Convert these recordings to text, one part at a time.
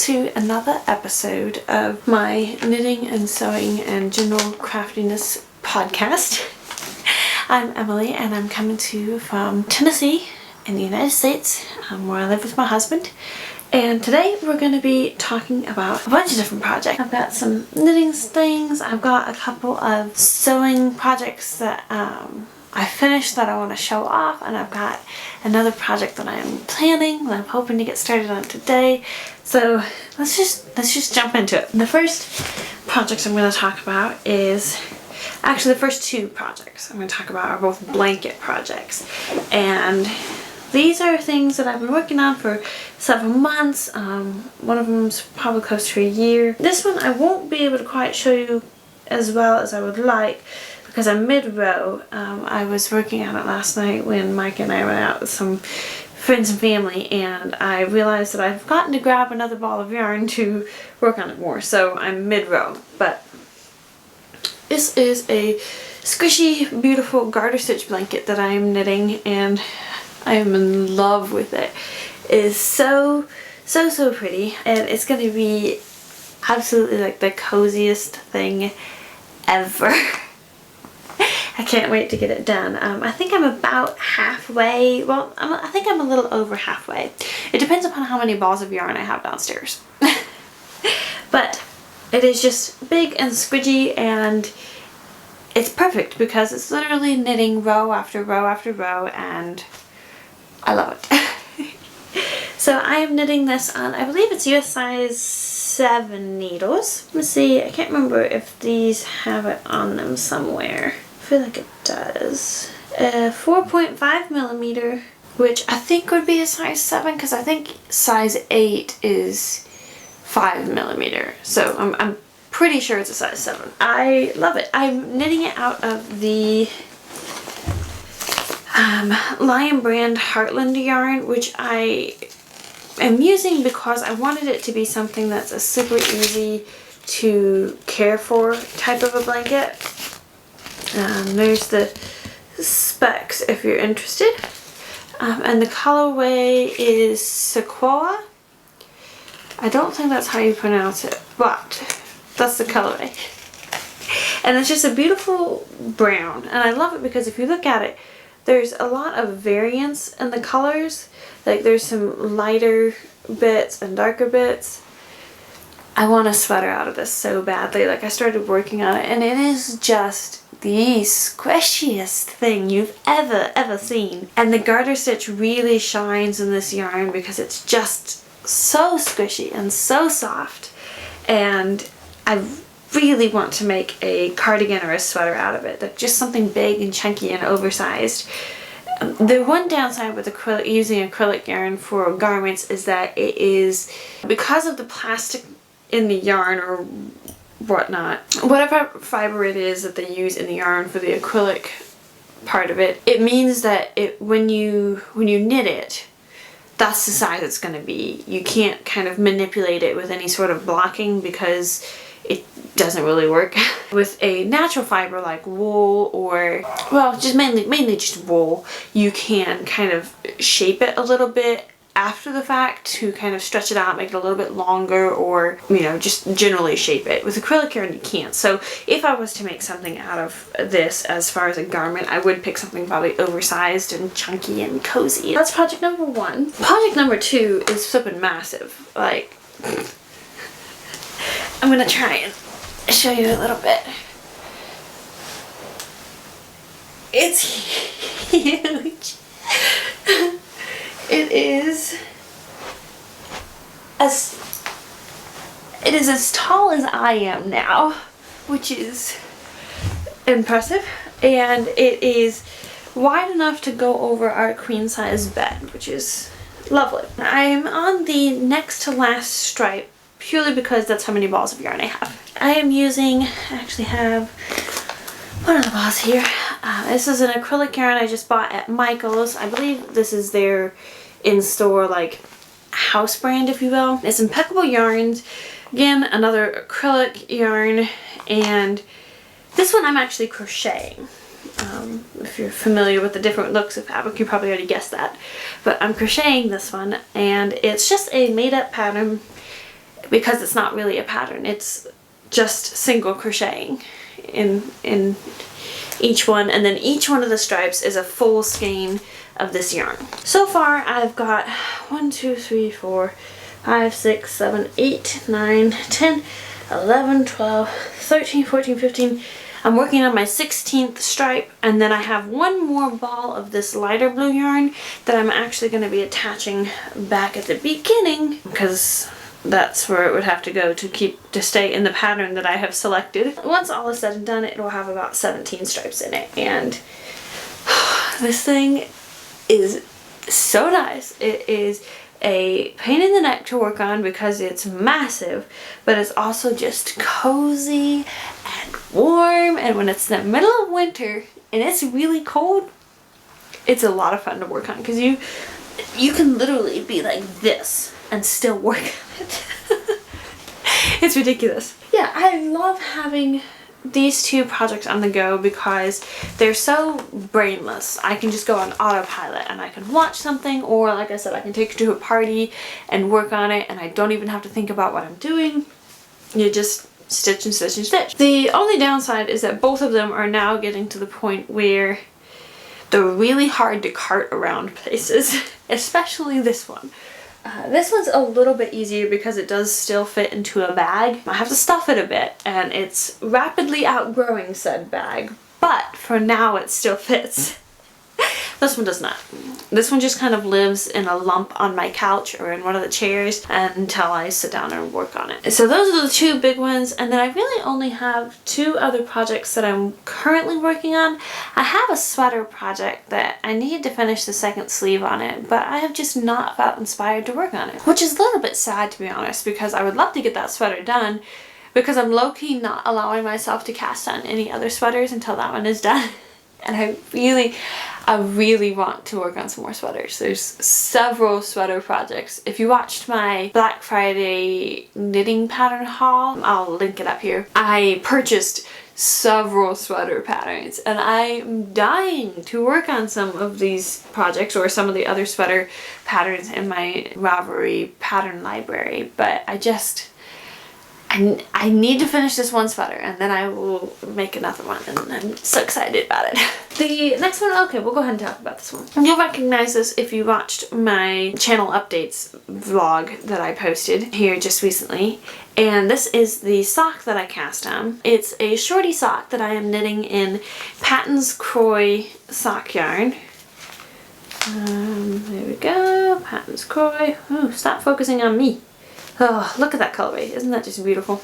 to another episode of my knitting and sewing and general craftiness podcast. I'm Emily and I'm coming to you from Tennessee in the United States, where I live with my husband. And today we're going to be talking about a bunch of different projects. I've got some knitting things, I've got a couple of sewing projects that I finished that I want to show off, and I've got another project that I'm planning that I'm hoping to get started on today. So let's just jump into it. The first project I'm going to talk about is actually the first two projects I'm going to talk about are both blanket projects, and these are things that I've been working on for several months. One of them's probably close to a year. This one I won't be able to quite show you as well as I would like because I'm mid-row. I was working on it last night when Mike and I went out with some friends and family, and I realized that I've gotten to grab another ball of yarn to work on it more, so I'm mid-row. But this is a squishy, beautiful garter stitch blanket that I am knitting, and I am in love with it. It is so pretty, and it's going to be absolutely like the coziest thing ever. I can't wait to get it done. I think I'm about halfway. Well, I think I'm a little over halfway. It depends upon how many balls of yarn I have downstairs. But it is just big and squidgy, and it's perfect because it's literally knitting row after row after row, and I love it. So I am knitting this on, I believe it's US size 7 needles. Let's see, I can't remember if these have it on them somewhere. I feel like it does. 4.5 millimeter, which I think would be a size 7 because I think size 8 is 5 millimeter. So I'm pretty sure it's a size 7. I love it. I'm knitting it out of the Lion brand Heartland yarn, which I am using because I wanted it to be something that's a super easy to care for type of a blanket. There's the specs if you're interested. And the colorway is Sequoia. I don't think that's how you pronounce it, but that's the colorway. And it's just a beautiful brown, and I love it because if you look at it, there's a lot of variance in the colors. Like there's some lighter bits and darker bits. I want a sweater out of this so badly. Like I started working on it, and it is just the squishiest thing you've ever seen. And the garter stitch really shines in this yarn because it's just so squishy and so soft. And I really want to make a cardigan or a sweater out of it. Like just something big and chunky and oversized. The one downside with using acrylic yarn for garments is that it is, because of the plastic in the yarn or whatnot, whatever fiber it is that they use in the yarn for the acrylic part of it, it means that when you knit it, that's the size it's going to be. You can't kind of manipulate it with any sort of blocking because it doesn't really work. With a natural fiber like wool, or well, just mainly just wool, you can kind of shape it a little bit after the fact to kind of stretch it out, make it a little bit longer, or just generally shape it. With acrylic yarn you can't. So if I was to make something out of this as far as a garment, I would pick something probably oversized and chunky and cozy. That's project number 1. Project number 2 is flippin' massive. Like, I'm gonna try and show you a little bit. It's huge. It is as tall as I am now, which is impressive, and it is wide enough to go over our queen size bed, which is lovely. I'm on the next to last stripe purely because that's how many balls of yarn I have. I actually have one of the balls here. This is an acrylic yarn I just bought at Michael's. I believe this is their in-store like house brand, if you will. It's Impeccable Yarns. Again, another acrylic yarn, and this one I'm actually crocheting. If you're familiar with the different looks of fabric, you probably already guessed that. But I'm crocheting this one, and it's just a made-up pattern because it's not really a pattern. It's just single crocheting in each one, and then each one of the stripes is a full skein of this yarn. So far I've got 1, 2, 3, 4, 5, 6, 7, 8, 9, 10, 11, 12, 13, 14, 15. I'm working on my 16th stripe, and then I have one more ball of this lighter blue yarn that I'm actually going to be attaching back at the beginning, because that's where it would have to go to stay in the pattern that I have selected. Once all is said and done, it will have about 17 stripes in it, and this thing is so nice. It is a pain in the neck to work on because it's massive, but it's also just cozy and warm, and when it's the middle of winter and it's really cold, it's a lot of fun to work on because you can literally be like this and still work on it. It's ridiculous. Yeah, I love having these two projects on the go because they're so brainless. I can just go on autopilot and I can watch something, or like I said, I can take it to a party and work on it, and I don't even have to think about what I'm doing. You just stitch and stitch and stitch. The only downside is that both of them are now getting to the point where they're really hard to cart around places, especially this one. This one's a little bit easier because it does still fit into a bag. I have to stuff it a bit, and it's rapidly outgrowing said bag, but for now it still fits. This one does not. This one just kind of lives in a lump on my couch or in one of the chairs until I sit down and work on it. So those are the two big ones, and then I really only have two other projects that I'm currently working on. I have a sweater project that I need to finish the second sleeve on it, but I have just not felt inspired to work on it, which is a little bit sad, to be honest, because I would love to get that sweater done, because I'm low-key not allowing myself to cast on any other sweaters until that one is done. And I really want to work on some more sweaters. There's several sweater projects. If you watched my Black Friday knitting pattern haul, I'll link it up here. I purchased several sweater patterns, and I'm dying to work on some of these projects or some of the other sweater patterns in my Ravelry pattern library, but I need to finish this one sweater, and then I will make another one, and I'm so excited about it. The next one, okay, we'll go ahead and talk about this one. You'll recognize this if you watched my channel updates vlog that I posted here just recently, and this is the sock that I cast on. It's a shorty sock that I am knitting in Patton's Croy sock yarn. There we go, Patton's Croy. Oh, stop focusing on me. Oh, look at that colorway. Isn't that just beautiful?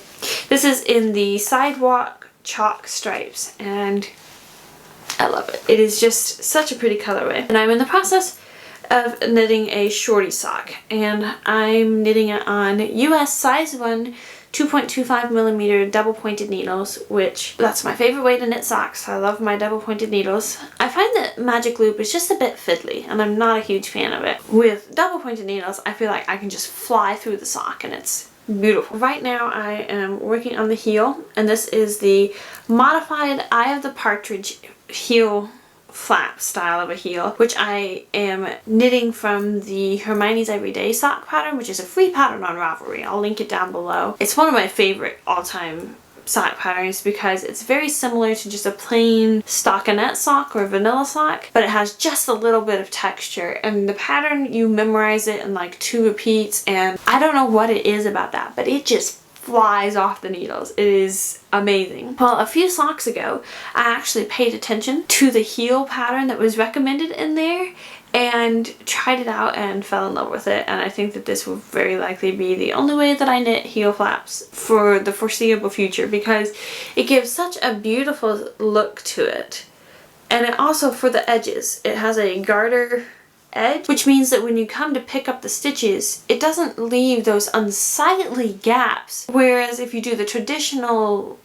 This is in the Sidewalk Chalk Stripes, and I love it. It is just such a pretty colorway. And I'm in the process of knitting a shorty sock, and I'm knitting it on US size 1 2.25 millimeter double pointed needles, which that's my favorite way to knit socks. I love my double pointed needles. I find that magic loop is just a bit fiddly, and I'm not a huge fan of it. With double pointed needles, I feel like I can just fly through the sock, and it's beautiful. Right now I am working on the heel, and this is the modified Eye of the Partridge heel flap style of a heel, which I am knitting from the Hermione's Everyday sock pattern, which is a free pattern on Ravelry. I'll link it down below. It's one of my favorite all-time sock patterns because it's very similar to just a plain stockinette sock or vanilla sock, but it has just a little bit of texture, and the pattern, you memorize it in like 2 repeats, and I don't know what it is about that, but it just flies off the needles. It is amazing. Well, a few socks ago, I actually paid attention to the heel pattern that was recommended in there and tried it out and fell in love with it, and I think that this will very likely be the only way that I knit heel flaps for the foreseeable future, because it gives such a beautiful look to it. And it also, for the edges, it has a garter edge, which means that when you come to pick up the stitches, it doesn't leave those unsightly gaps. Whereas if you do the traditional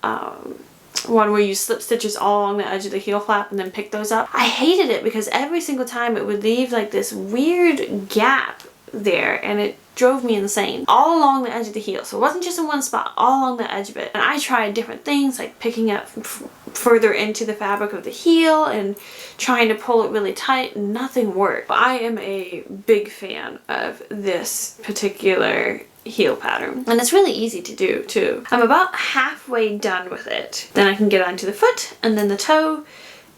one where you slip stitches all along the edge of the heel flap and then pick those up, I hated it because every single time it would leave like this weird gap there, and it drove me insane. All along the edge of the heel, so it wasn't just in one spot, all along the edge of it. And I tried different things like picking up further into the fabric of the heel and trying to pull it really tight, and nothing worked. I am a big fan of this particular heel pattern. And it's really easy to do too. I'm about halfway done with it. Then I can get onto the foot and then the toe,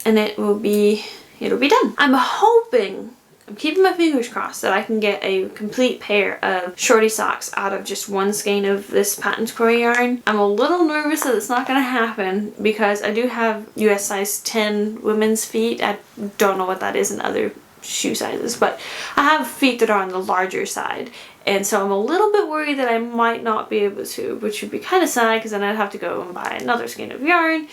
and it'll be done. I'm keeping my fingers crossed that I can get a complete pair of shorty socks out of just one skein of this patent Croy yarn. I'm a little nervous that it's not going to happen because I do have US size 10 women's feet. I don't know what that is in other shoe sizes, but I have feet that are on the larger side, and so I'm a little bit worried that I might not be able to, which would be kind of sad because then I'd have to go and buy another skein of yarn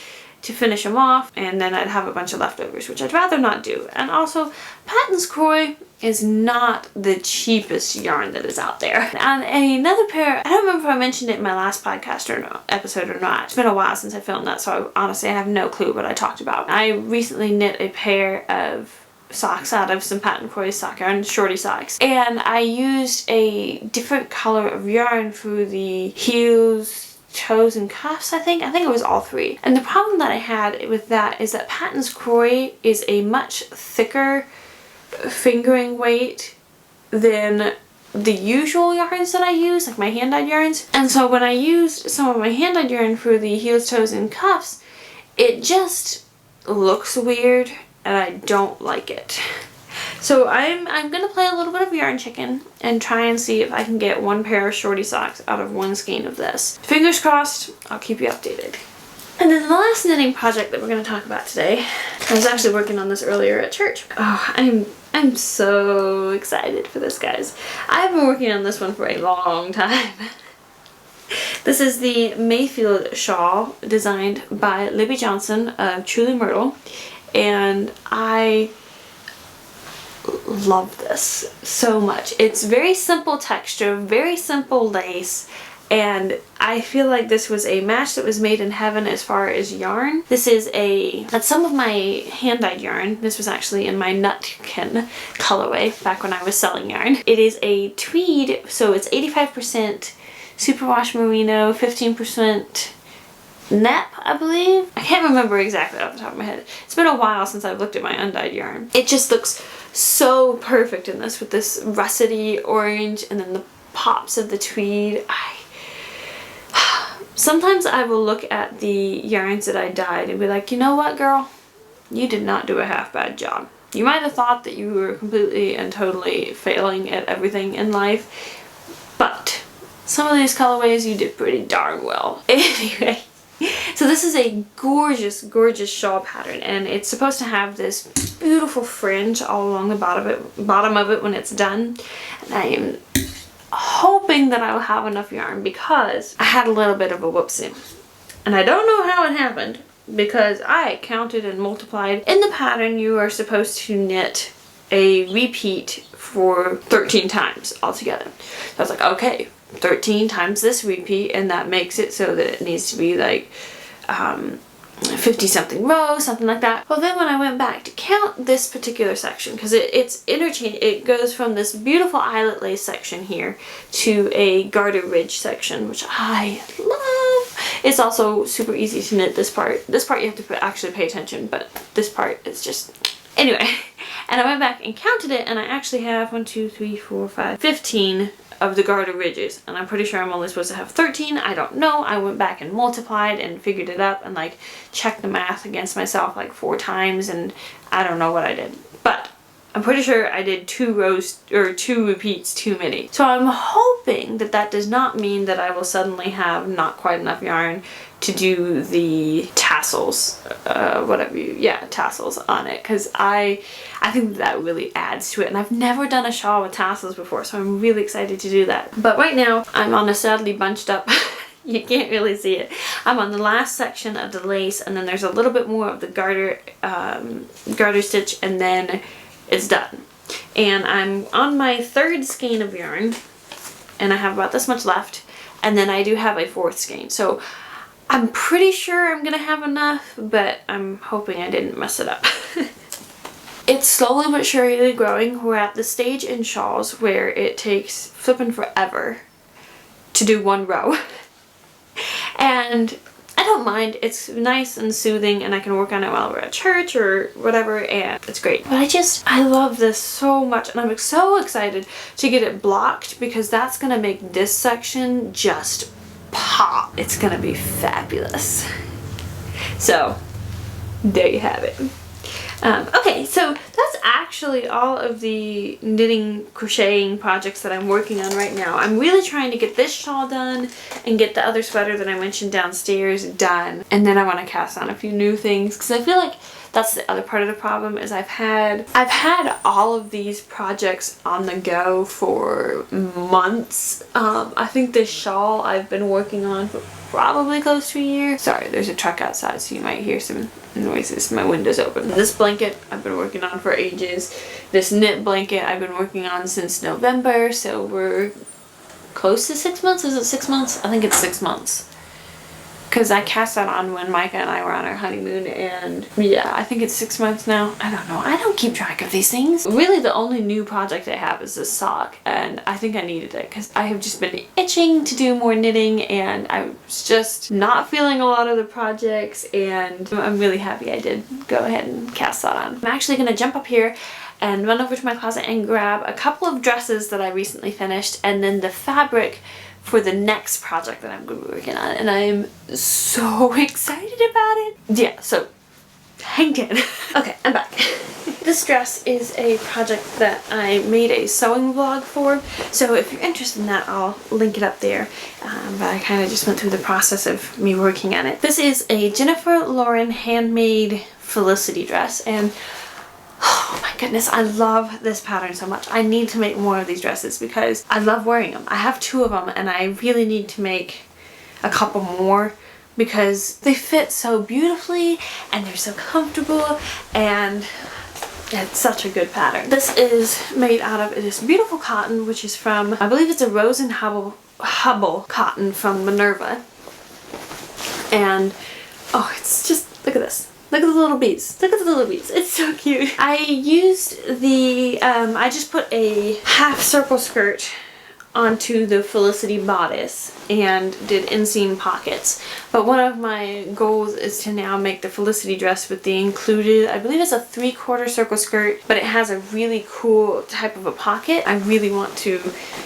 to finish them off, and then I'd have a bunch of leftovers, which I'd rather not do. And also, Patton's Croy is not the cheapest yarn that is out there. And another pair, I don't remember if I mentioned it in my last podcast or episode or not. It's been a while since I filmed that, so honestly I have no clue what I talked about. I recently knit a pair of socks out of some Patent Croy sock yarn, shorty socks, and I used a different color of yarn for the heels, toes, and cuffs. I think it was all three. And the problem that I had with that is that Patton's Croy is a much thicker fingering weight than the usual yarns that I use, like my hand-dyed yarns. And so when I used some of my hand-dyed yarn for the heels, toes, and cuffs, it just looks weird and I don't like it. So I'm gonna play a little bit of yarn chicken and try and see if I can get one pair of shorty socks out of one skein of this. Fingers crossed, I'll keep you updated. And then the last knitting project that we're gonna talk about today, I was actually working on this earlier at church. Oh, I'm so excited for this, guys. I've been working on this one for a long time. This is the Mayfield Shawl designed by Libby Johnson of Truly Myrtle, and I love this so much. It's very simple texture, very simple lace, and I feel like this was a match that was made in heaven as far as yarn. That's some of my hand-dyed yarn. This was actually in my Nutkin colorway back when I was selling yarn. It is a tweed, so it's 85% superwash merino, 15% nep, I believe. I can't remember exactly off the top of my head. It's been a while since I've looked at my undyed yarn. It just looks so perfect in this with this russety orange and then the pops of the tweed. Sometimes I will look at the yarns that I dyed and be like, you know what, girl? You did not do a half bad job. You might have thought that you were completely and totally failing at everything in life, but some of these colorways you did pretty darn well. Anyway. So this is a gorgeous, gorgeous shawl pattern, and it's supposed to have this beautiful fringe all along the bottom of it when it's done. And I am hoping that I will have enough yarn because I had a little bit of a whoopsie. And I don't know how it happened because I counted and multiplied. In the pattern, you are supposed to knit a repeat for 13 times altogether. So I was like, okay, 13 times this repeat, and that makes it so that it needs to be like 50 something rows, something like that. Well, then when I went back to count this particular section, because it's interchange, it goes from this beautiful eyelet lace section here to a garter ridge section, which I love. It's also super easy to knit this part. This part you have to actually pay attention, but this part is just, anyway. And I went back and counted it, and I actually have 15 of the garter ridges, and I'm pretty sure I'm only supposed to have 13. I don't know. I went back and multiplied and figured it up and like checked the math against myself like 4 times, and I don't know what I did, but I'm pretty sure I did 2 rows or 2 repeats too many. So I'm hoping that that does not mean that I will suddenly have not quite enough yarn to do the tassels, tassels on it, because I think that really adds to it, and I've never done a shawl with tassels before, so I'm really excited to do that. But right now I'm on a sadly bunched up you can't really see it. I'm on the last section of the lace, and then there's a little bit more of the garter stitch, and then it's done. And I'm on my 3rd skein of yarn, and I have about this much left, and then I do have a 4th skein. So I'm pretty sure I'm gonna have enough, but I'm hoping I didn't mess it up. It's slowly but surely growing. We're at the stage in shawls where it takes flipping forever to do 1 row. And I don't mind. It's nice and soothing, and I can work on it while we're at church or whatever, and it's great. But I love this so much, and I'm so excited to get it blocked because that's gonna make this section just pop. It's gonna be fabulous. So there you have it. Okay, so that's actually all of the knitting, crocheting projects that I'm working on right now. I'm really trying to get this shawl done and get the other sweater that I mentioned downstairs done. And then I want to cast on a few new things because I feel like that's the other part of the problem is I've had all of these projects on the go for months. I think this shawl I've been working on for probably close to a year. Sorry, there's a truck outside, so you might hear some noises. My window's open. This blanket I've been working on for ages. This knit blanket I've been working on since November, so we're close to 6 months. Is it 6 months? I think it's 6 months. Because I cast that on when Micah and I were on our honeymoon, and yeah, I think it's 6 months now. I don't know. I don't keep track of these things. Really, the only new project I have is this sock, and I think I needed it because I have just been itching to do more knitting, and I was just not feeling a lot of the projects, and I'm really happy I did go ahead and cast that on. I'm actually going to jump up here and run over to my closet and grab a couple of dresses that I recently finished, and then the fabric for the next project that I'm going to be working on, and I'm so excited about it. Yeah, so hang in. Okay, I'm back. This dress is a project that I made a sewing vlog for, so if you're interested in that, I'll link it up there. But I kind of just went through the process of me working on it. This is a Jennifer Lauren handmade Felicity dress, and oh my goodness, I love this pattern so much. I need to make more of these dresses because I love wearing them. I have 2 of them, and I really need to make a couple more because they fit so beautifully and they're so comfortable, and it's such a good pattern. This is made out of this beautiful cotton, which is from, I believe it's a Rose and Hubble cotton from Minerva. And oh, it's just, look at this. Look at the little beads. Look at the little beads. It's so cute. I used the, I just put a half circle skirt onto the Felicity bodice and did inseam pockets. But one of my goals is to now make the Felicity dress with the included, I believe it's a 3/4 circle skirt, but it has a really cool type of a pocket. I really want to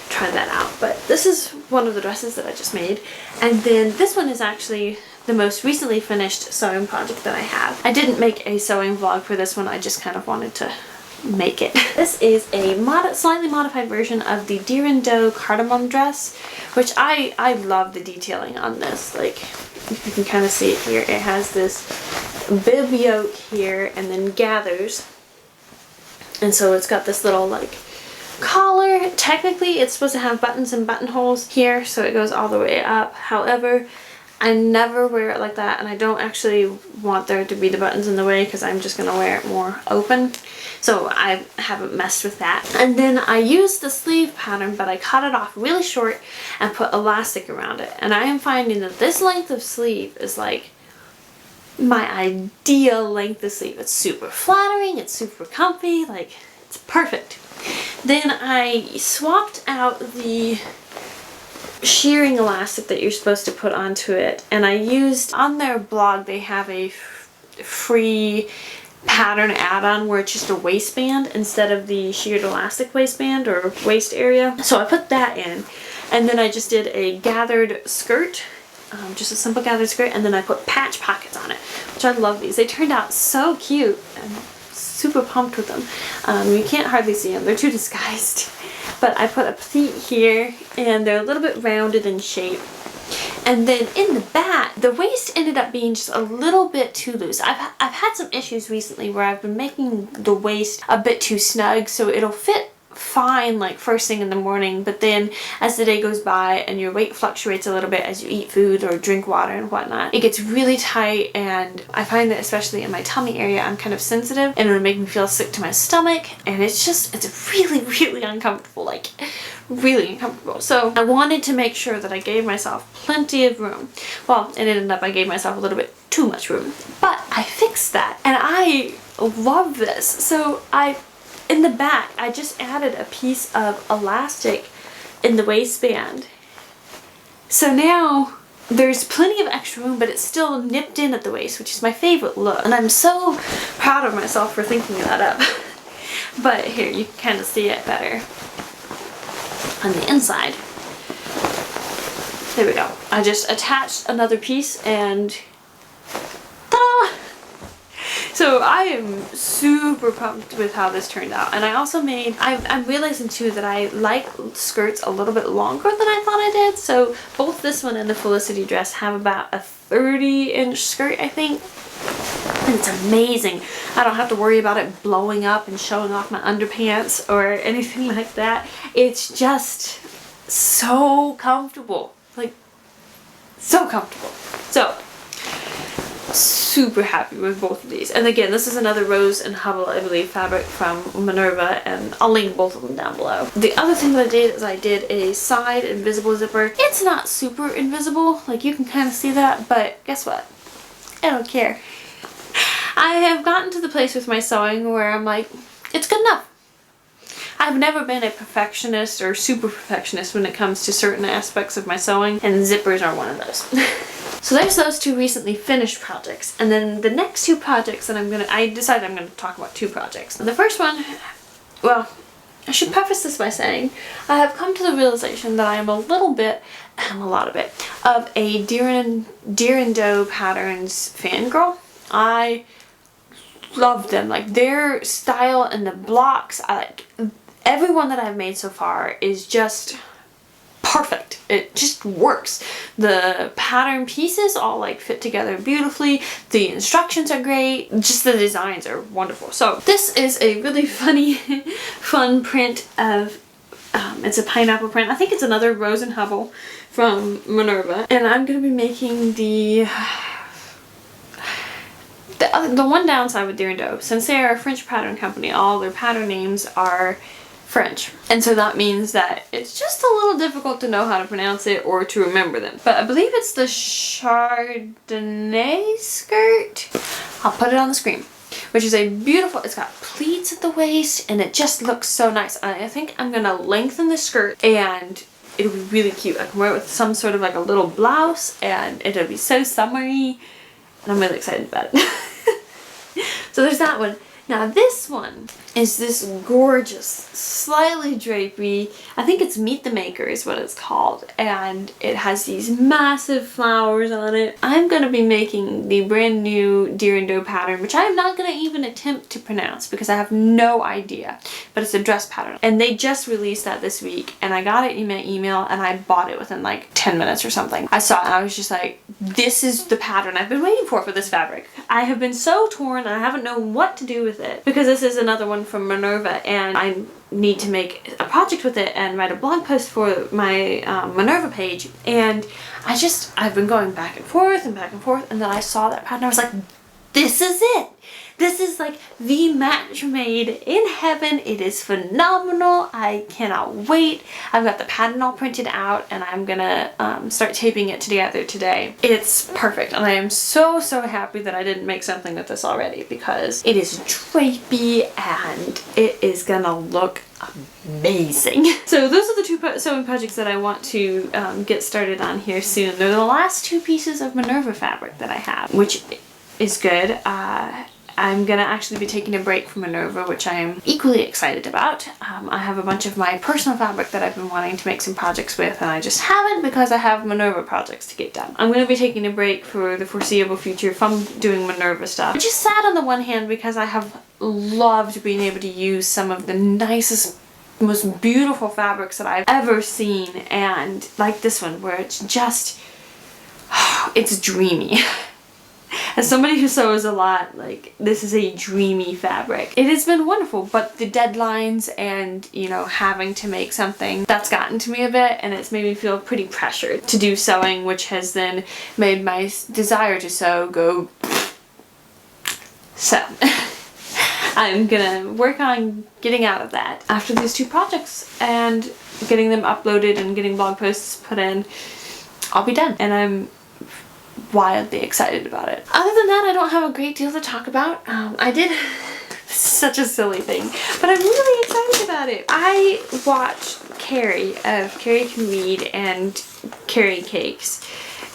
try that out. But this is one of the dresses that I just made. And then this one is actually the most recently finished sewing project that I have. I didn't make a sewing vlog for this one, I just kind of wanted to make it. This is a slightly modified version of the Deer and Doe cardamom dress, which I love the detailing on this. Like, you can kind of see it here. It has this bib yoke here and then gathers. And so it's got this little like collar. Technically it's supposed to have buttons and buttonholes here, so it goes all the way up. However, I never wear it like that, and I don't actually want there to be the buttons in the way because I'm just going to wear it more open. So I haven't messed with that. And then I used the sleeve pattern, but I cut it off really short and put elastic around it. And I am finding that this length of sleeve is like my ideal length of sleeve. It's super flattering, it's super comfy, like it's perfect. Then I swapped out the shearing elastic that you're supposed to put onto it, and I used, on their blog they have a free pattern add-on where it's just a waistband instead of the sheared elastic waistband or waist area. So I put that in, and then I just did a gathered skirt, just a simple gathered skirt, and then I put patch pockets on it, which I love these. They turned out so cute. I'm super pumped with them. You can't hardly see them, they're too disguised. But I put a pleat here, and they're a little bit rounded in shape. And then in the back, the waist ended up being just a little bit too loose. I've had some issues recently where I've been making the waist a bit too snug, so it'll fit fine like first thing in the morning, but then as the day goes by and your weight fluctuates a little bit as you eat food or drink water and whatnot, it gets really tight. And I find that especially in my tummy area, I'm kind of sensitive, and it'll make me feel sick to my stomach, and it's really uncomfortable, like really uncomfortable. So I wanted to make sure that I gave myself plenty of room. Well, it ended up I gave myself a little bit too much room, but I fixed that, and I love this. So in the back, I just added a piece of elastic in the waistband. So now there's plenty of extra room, but it's still nipped in at the waist, which is my favorite look. And I'm so proud of myself for thinking that up. But here, you can kind of see it better on the inside. There we go. I just attached another piece and ta-da! So I am super pumped with how this turned out. And I also made, I'm realizing too that I like skirts a little bit longer than I thought I did. So both this one and the Felicity dress have about a 30-inch skirt, I think. And it's amazing. I don't have to worry about it blowing up and showing off my underpants or anything like that. It's just so comfortable. Like, so comfortable. So, super happy with both of these. And again, this is another Rose and Hubble, I believe, fabric from Minerva, and I'll link both of them down below. The other thing that I did is I did a side invisible zipper. It's not super invisible, like you can kind of see that, but guess what? I don't care. I have gotten to the place with my sewing where I'm like, it's good enough. I've never been a perfectionist or super perfectionist when it comes to certain aspects of my sewing, and zippers are one of those. So there's those two recently finished projects, and then the next two projects that I decided I'm gonna talk about two projects. The first one, well, I should preface this by saying I have come to the realization that I am a lot of a Deer and Doe Patterns fangirl. I love them, like their style and the blocks. Everyone that I've made so far is just perfect. It just works. The pattern pieces all like fit together beautifully. The instructions are great. Just the designs are wonderful. So this is a really funny, fun print of, it's a pineapple print. I think it's another Rose and Hubble from Minerva. And I'm going to be making the one downside with Deer and Doe, since they are a French pattern company, all their pattern names are French. And so that means that it's just a little difficult to know how to pronounce it or to remember them. But I believe it's the Chardonnay skirt. I'll put it on the screen. Which is a beautiful, it's got pleats at the waist and it just looks so nice. And I think I'm gonna lengthen the skirt and it'll be really cute. I can wear it with some sort of like a little blouse and it'll be so summery. And I'm really excited about it. So there's that one. Now this one is this gorgeous, slightly drapey, I think it's Meet the Maker is what it's called, and it has these massive flowers on it. I'm going to be making the brand new Deer and Doe pattern, which I'm not going to even attempt to pronounce because I have no idea, but it's a dress pattern. And they just released that this week, and I got it in my email, and I bought it within like 10 minutes or something. I saw it, and I was just like, this is the pattern I've been waiting for this fabric. I have been so torn, and I haven't known what to do with it, because this is another one from Minerva, and I need to make a project with it and write a blog post for my Minerva page, and I've been going back and forth, and then I saw that pattern. I was like, this is it. This is like the match made in heaven. It is phenomenal. I cannot wait. I've got the pattern all printed out, and I'm gonna start taping it together today. It's perfect, and I am so happy that I didn't make something with this already, because it is drapey and it is gonna look amazing. So those are the two sewing projects that I want to get started on here soon. They're the last two pieces of Minerva fabric that I have, which is good. I'm gonna actually be taking a break from Minerva, which I am equally excited about. I have a bunch of my personal fabric that I've been wanting to make some projects with, and I just haven't because I have Minerva projects to get done. I'm gonna be taking a break for the foreseeable future from doing Minerva stuff, which is sad on the one hand because I have loved being able to use some of the nicest, most beautiful fabrics that I've ever seen, and like this one where it's just, it's dreamy. As somebody who sews a lot, like, this is a dreamy fabric. It has been wonderful, but the deadlines and, you know, having to make something, that's gotten to me a bit, and it's made me feel pretty pressured to do sewing, which has then made my desire to sew go. So, I'm gonna work on getting out of that after these two projects and getting them uploaded and getting blog posts put in. I'll be done, and I'm wildly excited about it. Other than that, I don't have a great deal to talk about. I did such a silly thing, but I'm really excited about it. I watched Carrie of Carrie Can Read and Carrie Cakes,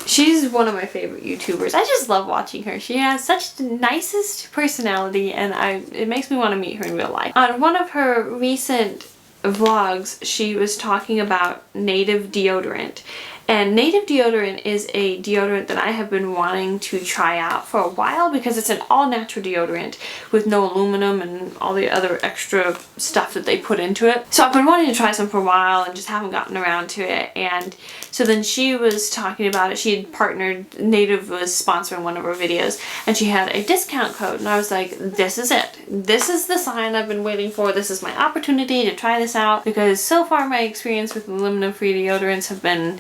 She's one of my favorite YouTubers. I just love watching her. She has such the nicest personality, and it makes me want to meet her in real life. On one of her recent vlogs, she was talking about native deodorant. And native deodorant is a deodorant that I have been wanting to try out for a while because it's an all-natural deodorant with no aluminum and all the other extra stuff that they put into it. So I've been wanting to try some for a while and just haven't gotten around to it. And so then she was talking about it. She had partnered, Native was sponsoring one of her videos, and she had a discount code. And I was like, this is it. This is the sign I've been waiting for. This is my opportunity to try this out, because so far my experience with aluminum-free deodorants have been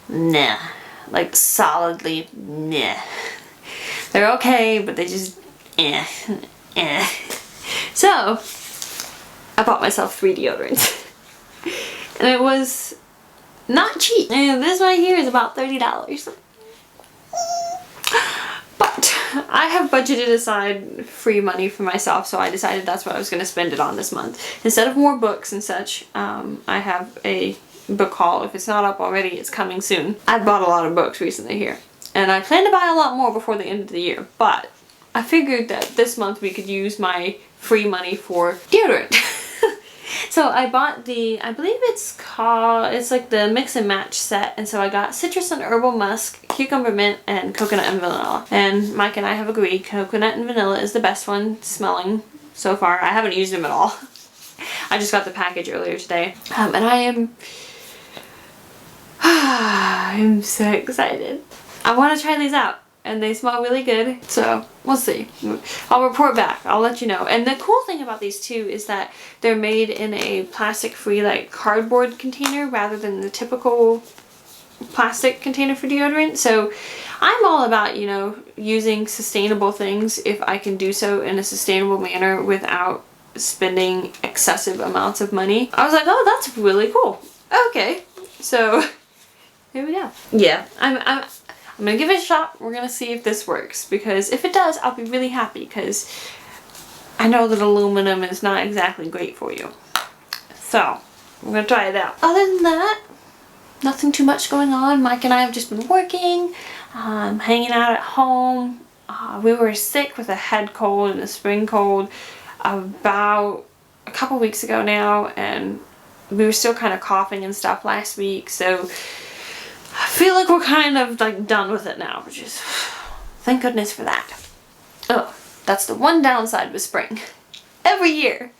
nah. Like, solidly nah. They're okay, but they just eh. So, I bought myself 3 deodorants. And it was not cheap. And this right here is about $30. But I have budgeted aside free money for myself, so I decided that's what I was going to spend it on this month. Instead of more books and such, I have a book haul. If it's not up already, it's coming soon. I've bought a lot of books recently here, and I plan to buy a lot more before the end of the year, but I figured that this month we could use my free money for deodorant. So I bought the, I believe it's like the mix and match set, and so I got citrus and herbal musk, cucumber mint, and coconut and vanilla. And Mike and I have agreed coconut and vanilla is the best one smelling so far. I haven't used them at all. I just got the package earlier today, and I'm so excited. I want to try these out, and they smell really good, so we'll see. I'll report back. I'll let you know. And the cool thing about these too is that they're made in a plastic-free, like, cardboard container rather than the typical plastic container for deodorant. So I'm all about, you know, using sustainable things if I can do so in a sustainable manner without spending excessive amounts of money. I was like, oh, that's really cool. Okay, so here we go. Yeah, I'm gonna give it a shot. We're gonna see if this works, because if it does, I'll be really happy, because I know that aluminum is not exactly great for you. So we're gonna try it out. Other than that, nothing too much going on. Mike and I have just been working, hanging out at home. We were sick with a head cold and a spring cold about a couple weeks ago now, and we were still kind of coughing and stuff last week, so I feel like we're kind of like done with it now, which is, thank goodness for that. Oh, that's the one downside with spring. Every year,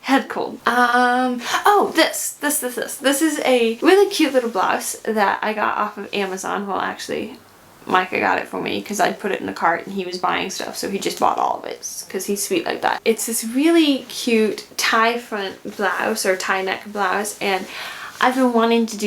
head cold. Oh, this is a really cute little blouse that I got off of Amazon. Well, actually, Micah got it for me because I put it in the cart and he was buying stuff, so he just bought all of it because he's sweet like that. It's this really cute tie front blouse, or tie neck blouse, and I've been wanting to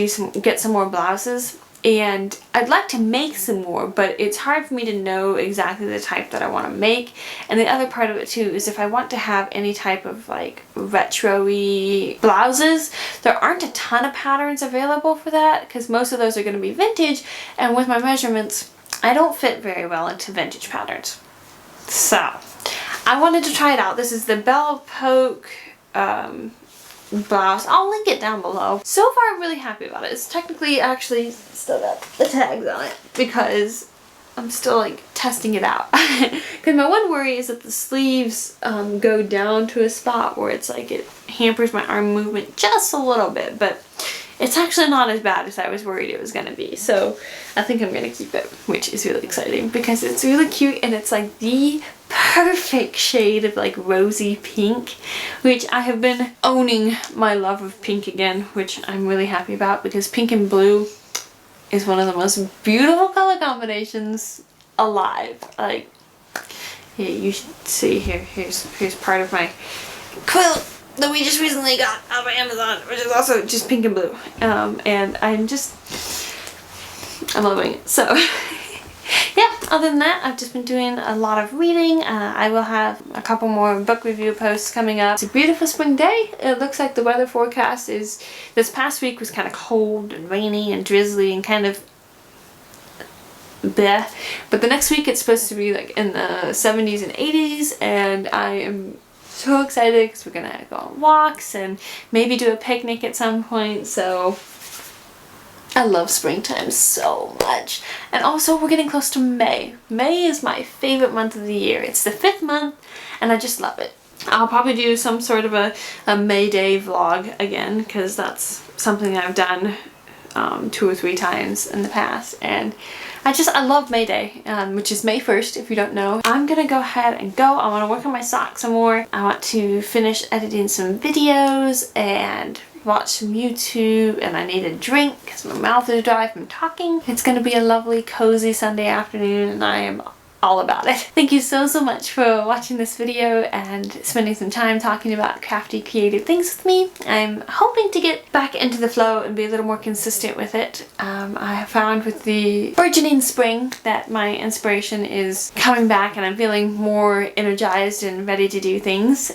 get some more blouses, and I'd like to make some more, but it's hard for me to know exactly the type that I want to make. And the other part of it too is if I want to have any type of like retro-y blouses, there aren't a ton of patterns available for that, because most of those are going to be vintage, and with my measurements I don't fit very well into vintage patterns. So I wanted to try it out. This is the Belle Poke blouse. I'll link it down below. So far I'm really happy about it. It's technically actually still got the tags on it because I'm still like testing it out. Because my one worry is that the sleeves go down to a spot where it's like it hampers my arm movement just a little bit, but it's actually not as bad as I was worried it was going to be. So I think I'm going to keep it, which is really exciting because it's really cute, and it's like the perfect shade of like rosy pink, which I have been owning my love of pink again, which I'm really happy about, because pink and blue is one of the most beautiful color combinations alive. Like, here, you should see here. Here's part of my quilt that we just recently got out of Amazon, which is also just pink and blue. And I'm loving it. So yeah, other than that, I've just been doing a lot of reading. I will have a couple more book review posts coming up. It's a beautiful spring day. It looks like the weather forecast is, this past week was kind of cold and rainy and drizzly and kind of bleh. But the next week it's supposed to be like in the 70s and 80s, and I am so excited because we're gonna go on walks and maybe do a picnic at some point. So I love springtime so much. And also we're getting close to May. May is my favorite month of the year. It's the 5th month and I just love it. I'll probably do some sort of a May Day vlog again, because that's something I've done 2 or 3 times in the past, and I love May Day, which is May 1st if you don't know. I'm gonna go ahead and go. I want to work on my socks some more. I want to finish editing some videos and watch some YouTube, and I need a drink because my mouth is dry from talking. It's gonna be a lovely cozy Sunday afternoon and I am all about it. Thank you so much for watching this video and spending some time talking about crafty creative things with me. I'm hoping to get back into the flow and be a little more consistent with it. I have found with the burgeoning spring that my inspiration is coming back and I'm feeling more energized and ready to do things,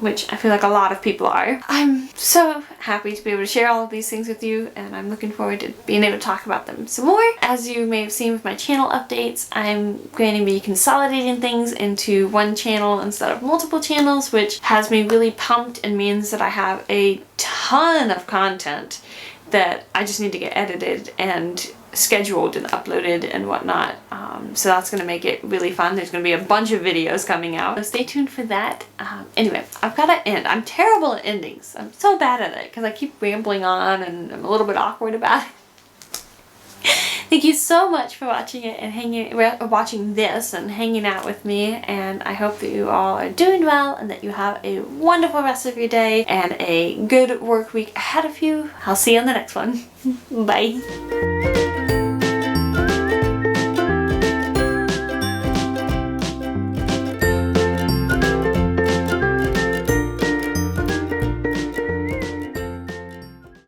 which I feel like a lot of people are. I'm so happy to be able to share all of these things with you, and I'm looking forward to being able to talk about them some more. As you may have seen with my channel updates, I'm going to be consolidating things into one channel instead of multiple channels, which has me really pumped and means that I have a ton of content that I just need to get edited and scheduled and uploaded and whatnot. So that's going to make it really fun. There's going to be a bunch of videos coming out, so stay tuned for that. Anyway, I've got to end. I'm terrible at endings. I'm so bad at it because I keep rambling on and I'm a little bit awkward about it. Thank you so much for watching it and watching this and hanging out with me, and I hope that you all are doing well and that you have a wonderful rest of your day and a good work week ahead of you. I'll see you on the next one. Bye.